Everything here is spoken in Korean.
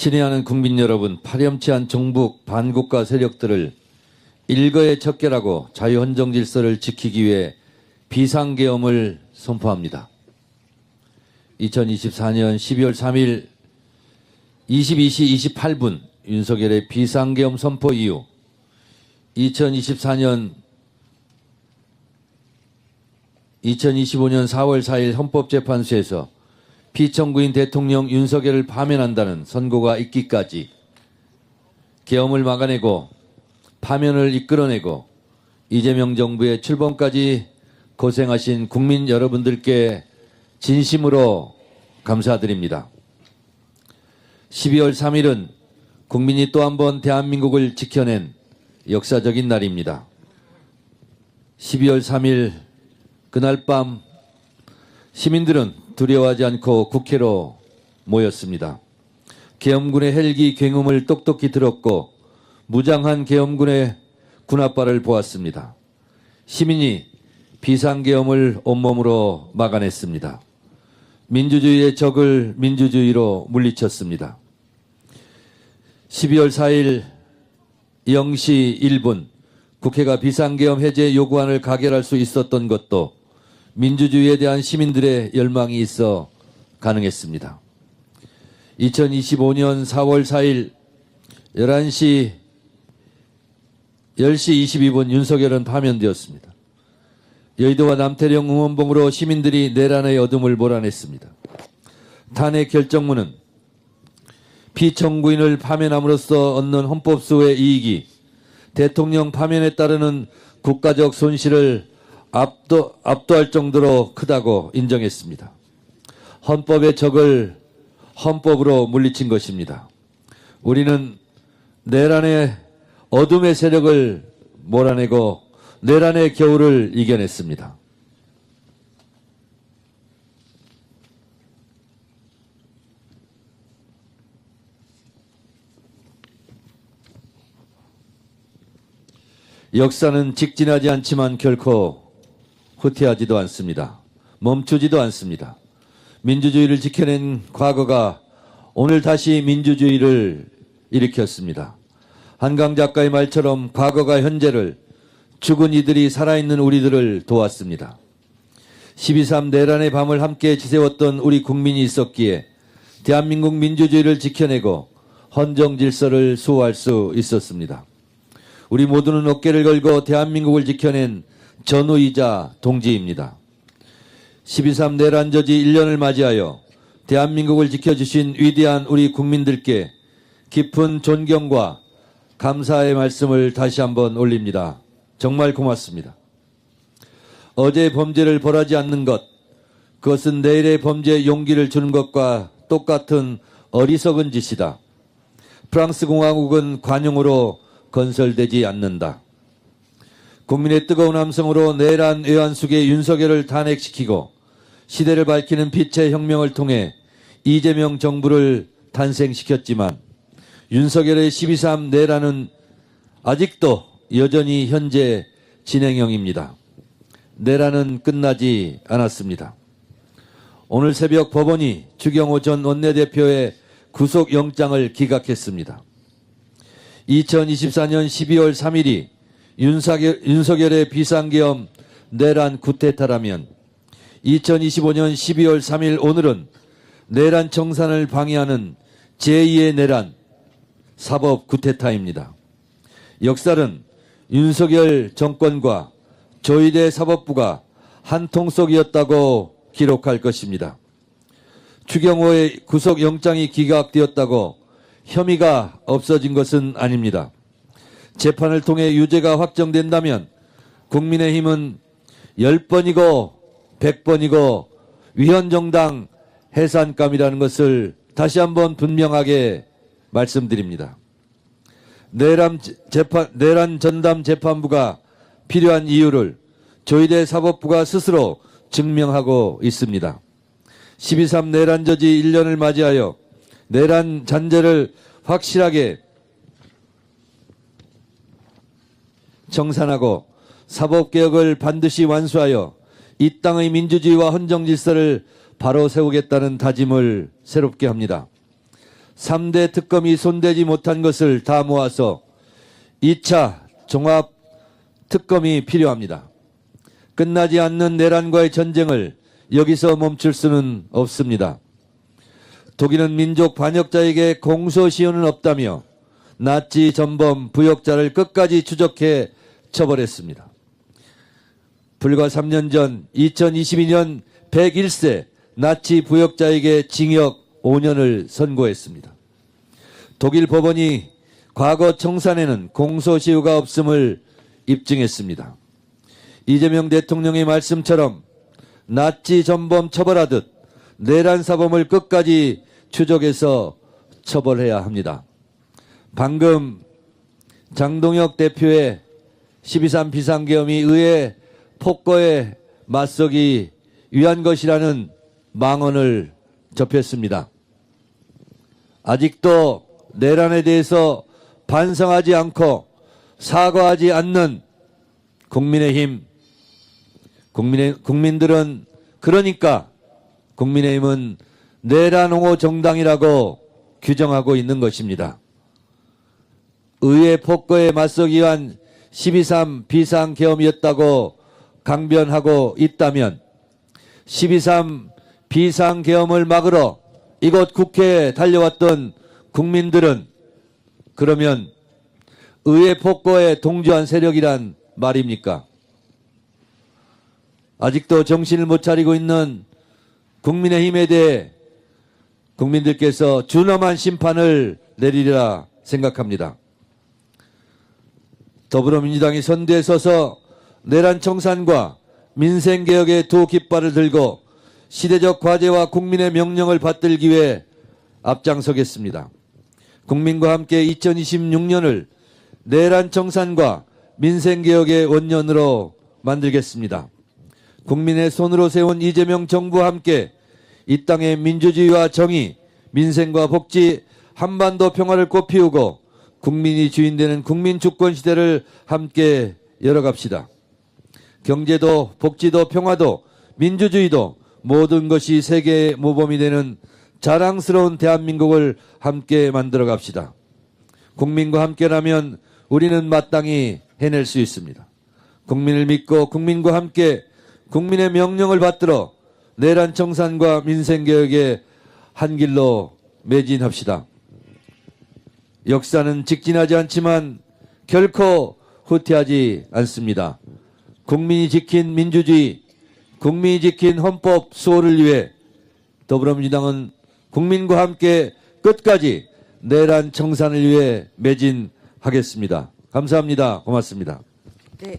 친애하는 국민 여러분, 파렴치한 종북 반국가 세력들을 일거에 척결하고 자유헌정 질서를 지키기 위해 비상계엄을 선포합니다. 2024년 12월 3일 22시 28분 윤석열의 비상계엄 선포 이후 2025년 4월 4일 헌법재판소에서 피청구인 대통령 윤석열을 파면한다는 선고가 있기까지 계엄을 막아내고 파면을 이끌어내고 이재명 정부의 출범까지 고생하신 국민 여러분들께 진심으로 감사드립니다. 12월 3일은 국민이 또 한 번 대한민국을 지켜낸 역사적인 날입니다. 12월 3일 그날 밤 시민들은 두려워하지 않고 국회로 모였습니다. 계엄군의 헬기 굉음을 똑똑히 들었고 무장한 계엄군의 군합발을 보았습니다. 시민이 비상계엄을 온몸으로 막아냈습니다. 민주주의의 적을 민주주의로 물리쳤습니다. 12월 4일 0시 1분 국회가 비상계엄 해제 요구안을 가결할 수 있었던 것도 민주주의에 대한 시민들의 열망이 있어 가능했습니다. 2025년 4월 4일 10시 22분 윤석열은 파면되었습니다. 여의도와 남태령 응원봉으로 시민들이 내란의 어둠을 몰아냈습니다. 탄핵 결정문은 피청구인을 파면함으로써 얻는 헌법수호의 이익이 대통령 파면에 따르는 국가적 손실을 압도할 정도로 크다고 인정했습니다. 헌법의 적을 헌법으로 물리친 것입니다. 우리는 내란의 어둠의 세력을 몰아내고 내란의 겨울을 이겨냈습니다. 역사는 직진하지 않지만 결코 후퇴하지도 않습니다. 멈추지도 않습니다. 민주주의를 지켜낸 과거가 오늘 다시 민주주의를 일으켰습니다. 한강 작가의 말처럼 과거가 현재를, 죽은 이들이 살아있는 우리들을 도왔습니다. 12.3 내란의 밤을 함께 지새웠던 우리 국민이 있었기에 대한민국 민주주의를 지켜내고 헌정 질서를 수호할 수 있었습니다. 우리 모두는 어깨를 걸고 대한민국을 지켜낸 전우이자 동지입니다. 12.3 내란 저지 1년을 맞이하여 대한민국을 지켜주신 위대한 우리 국민들께 깊은 존경과 감사의 말씀을 다시 한번 올립니다. 정말 고맙습니다. 어제의 범죄를 벌하지 않는 것, 그것은 내일의 범죄에 용기를 주는 것과 똑같은 어리석은 짓이다. 프랑스 공화국은 관용으로 건설되지 않는다. 국민의 뜨거운 함성으로 내란 외환수계 윤석열을 탄핵시키고 시대를 밝히는 빛의 혁명을 통해 이재명 정부를 탄생시켰지만 윤석열의 12.3 내란은 아직도 여전히 현재 진행형입니다. 내란은 끝나지 않았습니다. 오늘 새벽 법원이 추경호 전 원내대표의 구속영장을 기각했습니다. 2024년 12월 3일이 윤석열의 비상계엄 내란 쿠데타라면 2025년 12월 3일 오늘은 내란 청산을 방해하는 제2의 내란 사법 쿠데타입니다. 역사는 윤석열 정권과 조희대 사법부가 한 통속이었다고 기록할 것입니다. 추경호의 구속영장이 기각되었다고 혐의가 없어진 것은 아닙니다. 재판을 통해 유죄가 확정된다면 국민의힘은 10번이고 100번이고 위헌정당 해산감이라는 것을 다시 한번 분명하게 말씀드립니다. 내란 전담 재판부가 필요한 이유를 조희대 사법부가 스스로 증명하고 있습니다. 12.3 내란 저지 1년을 맞이하여 내란 잔재를 확실하게 청산하고 사법개혁을 반드시 완수하여 이 땅의 민주주의와 헌정 질서를 바로 세우겠다는 다짐을 새롭게 합니다. 3대 특검이 손대지 못한 것을 다 모아서 2차 종합 특검이 필요합니다. 끝나지 않는 내란과의 전쟁을 여기서 멈출 수는 없습니다. 독일은 민족 반역자에게 공소시효는 없다며 나치 전범 부역자를 끝까지 추적해 처벌했습니다. 불과 3년 전 2022년 101세 나치 부역자에게 징역 5년을 선고했습니다. 독일 법원이 과거 청산에는 공소시효가 없음을 입증했습니다. 이재명 대통령의 말씀처럼 나치 전범 처벌하듯 내란 사범을 끝까지 추적해서 처벌해야 합니다. 방금 장동혁 대표의 12.3 비상계엄이 의회 폭거에 맞서기 위한 것이라는 망언을 접했습니다. 아직도 내란에 대해서 반성하지 않고 사과하지 않는 국민의힘, 국민들은 그러니까 국민의힘은 내란 옹호 정당이라고 규정하고 있는 것입니다. 의회 폭거에 맞서기 위한 12.3 비상계엄이었다고 강변하고 있다면 12.3 비상계엄을 막으러 이곳 국회에 달려왔던 국민들은 그러면 의회 폭거에 동조한 세력이란 말입니까? 아직도 정신을 못 차리고 있는 국민의힘에 대해 국민들께서 준엄한 심판을 내리리라 생각합니다. 더불어민주당이 선두에 서서 내란 청산과 민생개혁의 두 깃발을 들고 시대적 과제와 국민의 명령을 받들기 위해 앞장서겠습니다. 국민과 함께 2026년을 내란 청산과 민생개혁의 원년으로 만들겠습니다. 국민의 손으로 세운 이재명 정부와 함께 이 땅의 민주주의와 정의, 민생과 복지, 한반도 평화를 꽃피우고 국민이 주인되는 국민주권 시대를 함께 열어갑시다. 경제도 복지도 평화도 민주주의도 모든 것이 세계의 모범이 되는 자랑스러운 대한민국을 함께 만들어 갑시다. 국민과 함께라면 우리는 마땅히 해낼 수 있습니다. 국민을 믿고 국민과 함께 국민의 명령을 받들어 내란 청산과 민생개혁의 한 길로 매진합시다. 역사는 직진하지 않지만 결코 후퇴하지 않습니다. 국민이 지킨 민주주의, 국민이 지킨 헌법 수호를 위해 더불어민주당은 국민과 함께 끝까지 내란 청산을 위해 매진하겠습니다. 감사합니다. 고맙습니다. 네.